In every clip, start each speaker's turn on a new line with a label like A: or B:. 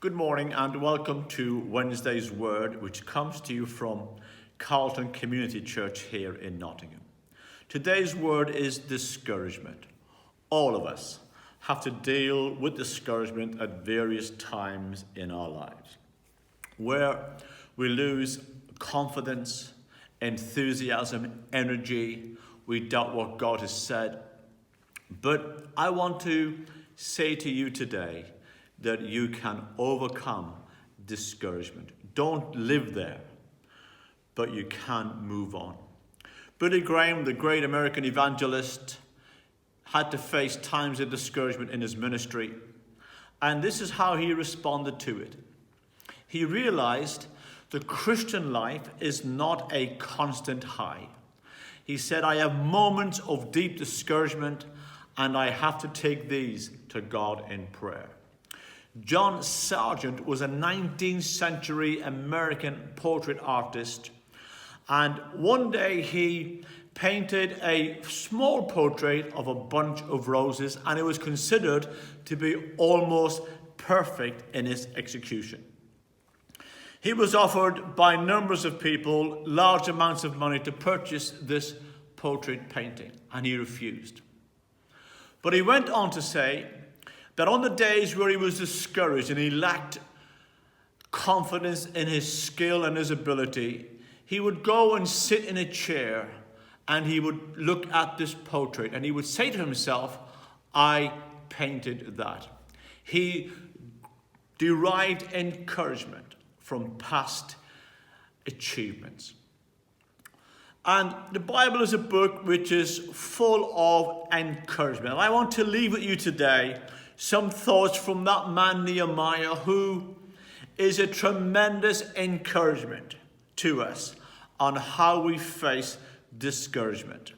A: Good morning and welcome to Wednesday's Word, which comes to you from Carlton Community Church here in Nottingham. Today's word is discouragement. All of us have to deal with discouragement at various times in our lives, where we lose confidence, enthusiasm, energy, we doubt what God has said. But I want to say to you today that you can overcome discouragement. Don't live there, but you can move on. Billy Graham, the great American evangelist, had to face times of discouragement in his ministry, and this is how he responded to it. He realized the Christian life is not a constant high. He said, I have moments of deep discouragement, and I have to take these to God in prayer. John Sargent was a 19th century American portrait artist, and one day he painted a small portrait of a bunch of roses, and it was considered to be almost perfect in its execution. He was offered by numbers of people large amounts of money to purchase this portrait painting, and he refused. But he went on to say that on the days where he was discouraged and he lacked confidence in his skill and his ability, he would go and sit in a chair and he would look at this portrait and he would say to himself, I painted that. He derived encouragement from past achievements. And the Bible is a book which is full of encouragement. And I want to leave with you today some thoughts from that man Nehemiah, who is a tremendous encouragement to us on how we face discouragement.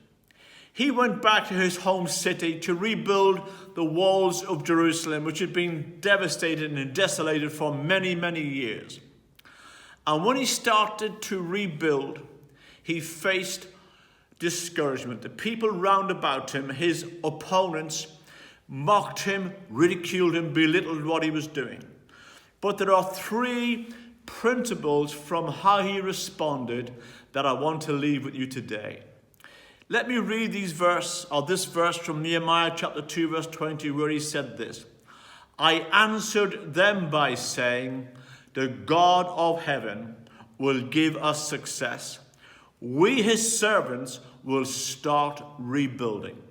A: He went back to his home city to rebuild the walls of Jerusalem, which had been devastated and desolated for many, many years. And when he started to rebuild, he faced discouragement. The people round about him, his opponents, mocked him, ridiculed him, belittled what he was doing. But there are three principles from how he responded that I want to leave with you today. Let me read this verse from Nehemiah chapter 2, verse 20, where he said this. I answered them by saying, the God of heaven will give us success. We, his servants, will start rebuilding.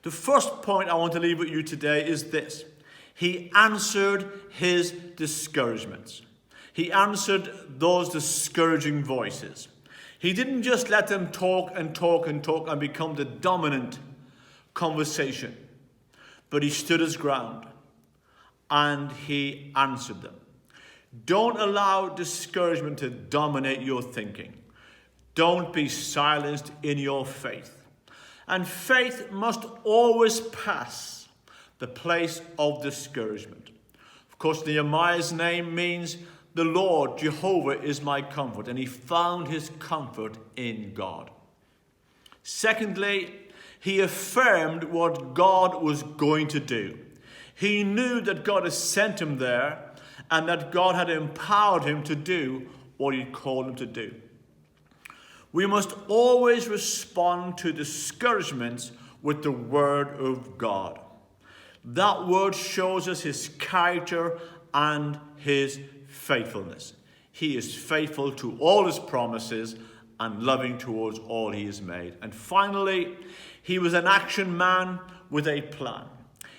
A: The first point I want to leave with you today is this. He answered his discouragements. He answered those discouraging voices. He didn't just let them talk and talk and talk and become the dominant conversation, but he stood his ground and he answered them. Don't allow discouragement to dominate your thinking. Don't be silenced in your faith. And faith must always pass the place of discouragement. Of course, Nehemiah's name means the Lord, Jehovah, is my comfort. And he found his comfort in God. Secondly, he affirmed what God was going to do. He knew that God had sent him there and that God had empowered him to do what he called him to do. We must always respond to discouragements with the word of God. That word shows us his character and his faithfulness. He is faithful to all his promises and loving towards all he has made. And finally, he was an action man with a plan.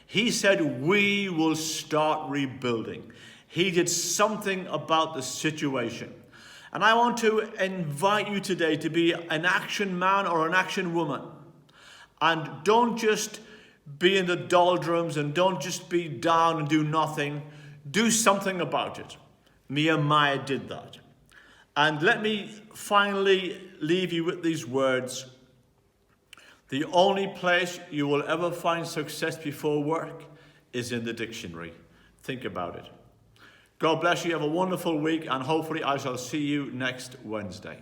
A: He said, we will start rebuilding. He did something about the situation. And I want to invite you today to be an action man or an action woman. And don't just be in the doldrums and don't just be down and do nothing. Do something about it. Nehemiah did that. And let me finally leave you with these words. The only place you will ever find success before work is in the dictionary. Think about it. God bless you. Have a wonderful week, and hopefully I shall see you next Wednesday.